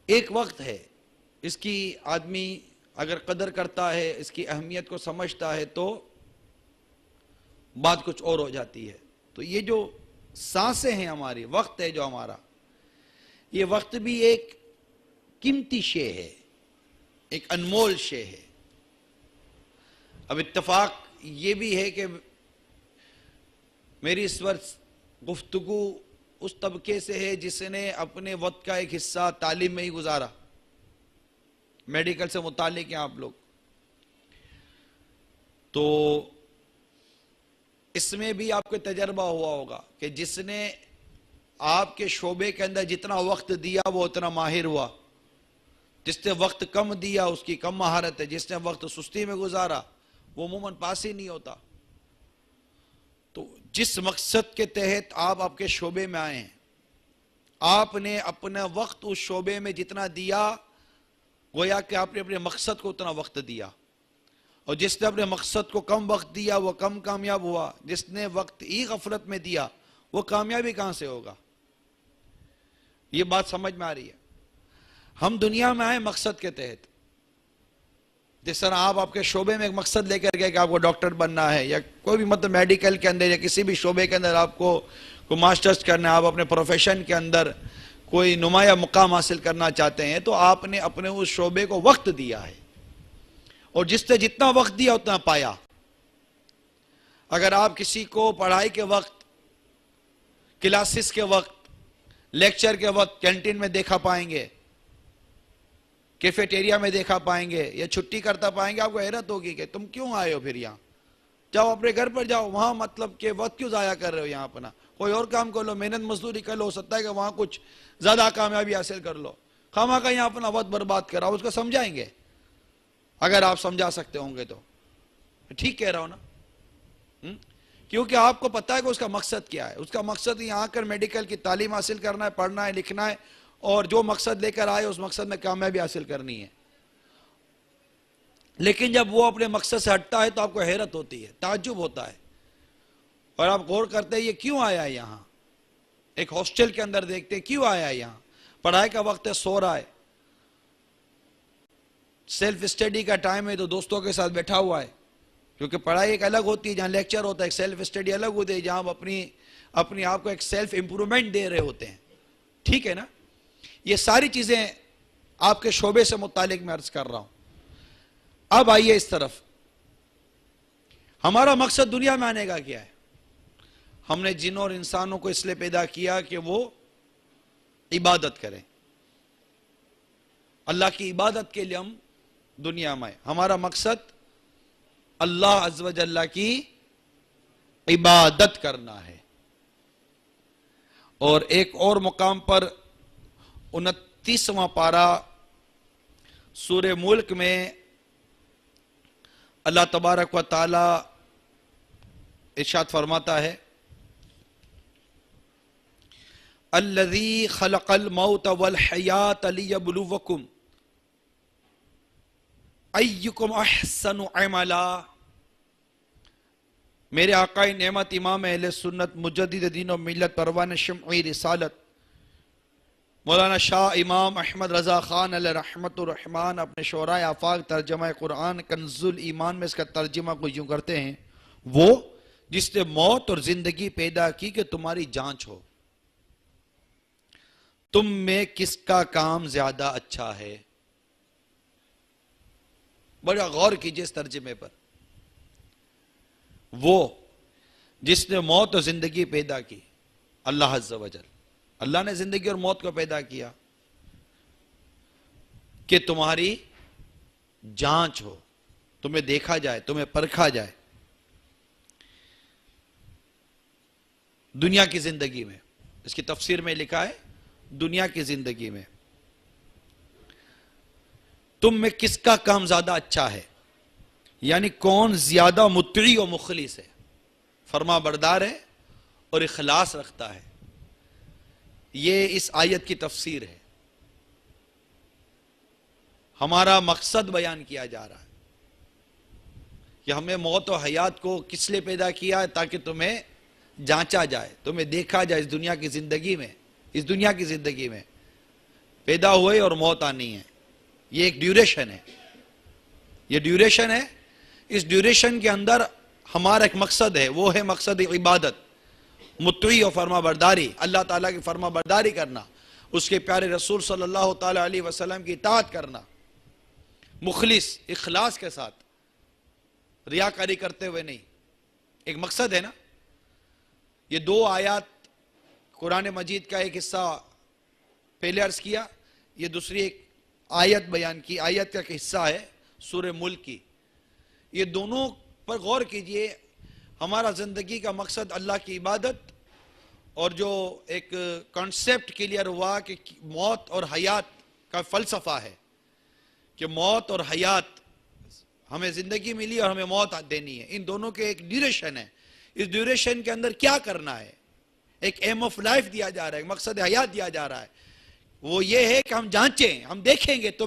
ایک وقت ہے، اس کی آدمی اگر قدر کرتا ہے، اس کی اہمیت کو سمجھتا ہے تو بات کچھ اور ہو جاتی ہے۔ تو یہ جو سانسیں ہیں ہماری، وقت ہے جو ہمارا، یہ وقت بھی ایک قیمتی شے ہے، ایک انمول شے ہے۔ اب اتفاق یہ بھی ہے کہ میری اس وقت گفتگو اس طبقے سے ہے جس نے اپنے وقت کا ایک حصہ تعلیم میں ہی گزارا، میڈیکل سے متعلق ہیں آپ لوگ، تو اس میں بھی آپ کو تجربہ ہوا ہوگا کہ جس نے آپ کے شعبے کے اندر جتنا وقت دیا وہ اتنا ماہر ہوا، جس نے وقت کم دیا اس کی کم مہارت ہے، جس نے وقت سستی میں گزارا وہ عموماً پاس ہی نہیں ہوتا۔ تو جس مقصد کے تحت آپ کے شعبے میں آئے ہیں، آپ نے اپنا وقت اس شعبے میں جتنا دیا، گویا کہ آپ نے اپنے مقصد کو اتنا وقت دیا، اور جس نے اپنے مقصد کو کم وقت دیا وہ کم کامیاب ہوا، جس نے وقت ہی غفلت میں دیا وہ کامیابی کہاں سے ہوگا؟ یہ بات سمجھ میں آ رہی ہے؟ ہم دنیا میں آئے مقصد کے تحت، جس طرح آپ کے شعبے میں ایک مقصد لے کر گئے کہ آپ کو ڈاکٹر بننا ہے، یا کوئی بھی مطلب میڈیکل کے اندر یا کسی بھی شعبے کے اندر آپ کو ماسٹرز کرنا ہے، آپ اپنے پروفیشن کے اندر کوئی نمایاں مقام حاصل کرنا چاہتے ہیں، تو آپ نے اپنے اس شعبے کو وقت دیا ہے، اور جس نے جتنا وقت دیا اتنا پایا۔ اگر آپ کسی کو پڑھائی کے وقت، کلاسز کے وقت، لیکچر کے وقت کینٹین میں دیکھا پائیں گے، کیفیٹیریا میں دیکھا پائیں گے، یا چھٹی کرتا پائیں گے، آپ کو حیرت ہوگی کہ تم کیوں آئے ہو پھر یہاں؟ جاؤ اپنے گھر پر جاؤ، وہاں مطلب کہ وقت کیوں ضائع کر رہے ہو؟ یہاں اپنا کوئی اور کام کر لو، محنت مزدوری کر لو، ہو سکتا ہے کہ وہاں کچھ زیادہ کامیابی حاصل کر لو، خواہ کا یہاں اپنا وقت برباد کراؤ۔ اس کو سمجھائیں گے اگر آپ سمجھا سکتے ہوں گے تو، ٹھیک کہہ رہا ہوں نا؟ کیونکہ آپ کو پتا ہے کہ اس کا مقصد کیا ہے۔ اس کا مقصد یہاں آ کر میڈیکل کی تعلیم حاصل کرنا ہے، پڑھنا ہے، لکھنا ہے، اور جو مقصد لے کر آئے اس مقصد میں کامیابی حاصل کرنی ہے۔ لیکن جب وہ اپنے مقصد سے ہٹتا ہے تو آپ کو حیرت ہوتی ہے، تعجب ہوتا ہے، اور آپ غور کرتے ہیں یہ کیوں آیا ہے یہاں؟ ایک ہاسٹل کے اندر دیکھتے ہیں کیوں آیا ہے یہاں؟ پڑھائی کا وقت ہے، سو رہا ہے، سیلف اسٹڈی کا ٹائم ہے تو دوستوں کے ساتھ بیٹھا ہوا ہے، کیونکہ پڑھائی ایک الگ ہوتی ہے جہاں لیکچر ہوتا ہے، ایک سیلف اسٹڈی الگ ہوتی ہے جہاں آپ اپنی آپ کو ایک سیلف امپرومنٹ دے رہے ہوتے ہیں، ٹھیک ہے نا؟ یہ ساری چیزیں آپ کے شعبے سے متعلق میں عرض کر رہا ہوں۔ اب آئیے اس طرف، ہمارا مقصد دنیا میں آنے کا کیا ہے؟ ہم نے جنوں اور انسانوں کو اس لیے پیدا کیا کہ وہ عبادت کریں، اللہ کی عبادت کے لیے ہم دنیا میں آئے۔ ہمارا مقصد اللہ عز و جل کی عبادت کرنا ہے۔ اور ایک اور مقام پر 29واں پارہ سورہ ملک میں اللہ تبارک و تعالی ارشاد فرماتا ہے، الذی خلق الموت والحیات لیبلوکم ایکم احسن عملا۔ میرے آقا نعمت امام اہل سنت مجدد دین و ملت پروان شمعی رسالت مولانا شاہ امام احمد رضا خان علیہ رحمت الرحمن اپنے شعراء آفاق ترجمہ قرآن کنز الایمان میں اس کا ترجمہ کو یوں کرتے ہیں، وہ جس نے موت اور زندگی پیدا کی کہ تمہاری جانچ ہو، تم میں کس کا کام زیادہ اچھا ہے۔ بڑا غور کیجئے اس ترجمے پر، وہ جس نے موت اور زندگی پیدا کی، اللہ عز و جل، اللہ نے زندگی اور موت کو پیدا کیا کہ تمہاری جانچ ہو، تمہیں دیکھا جائے، تمہیں پرکھا جائے۔ دنیا کی زندگی میں، اس کی تفسیر میں لکھا ہے دنیا کی زندگی میں تم میں کس کا کام زیادہ اچھا ہے، یعنی کون زیادہ مطیع و مخلص ہے، فرما بردار ہے اور اخلاص رکھتا ہے۔ یہ اس آیت کی تفسیر ہے، ہمارا مقصد بیان کیا جا رہا ہے کہ ہمیں موت و حیات کو کس لیے پیدا کیا ہے، تاکہ تمہیں جانچا جائے، تمہیں دیکھا جائے اس دنیا کی زندگی میں، اس دنیا کی زندگی میں پیدا ہوئے اور موت آنی ہے. یہ ایک ڈیوریشن ہے. یہ ڈیوریشن ہے. اس ڈیوریشن کے اندر ہمارا ایک مقصد ہے, وہ ہے مقصد عبادت, مطیع و فرما برداری, اللہ تعالیٰ کی فرما برداری کرنا, اس کے پیارے رسول صلی اللہ تعالیٰ علیہ وسلم کی اطاعت کرنا, مخلص اخلاص کے ساتھ, ریاکاری کرتے ہوئے نہیں. ایک مقصد ہے نا. یہ 2 آیات قرآن مجید کا ایک حصہ پہلے عرض کیا, یہ دوسری ایک آیت بیان کی, آیت کا ایک حصہ ہے سورہ ملک کی. یہ دونوں پر غور کیجئے. ہمارا زندگی کا مقصد اللہ کی عبادت, اور جو ایک کانسیپٹ کلیئر ہوا کہ موت اور حیات کا فلسفہ ہے کہ موت اور حیات, ہمیں زندگی ملی اور ہمیں موت دینی ہے, ان دونوں کے ایک ڈیوریشن ہے. اس ڈیوریشن کے اندر کیا کرنا ہے, ایک ایم آف لائف دیا جا رہا ہے, ایک مقصد حیات دیا جا رہا ہے. وہ یہ ہے کہ ہم جانچیں, ہم دیکھیں گے تم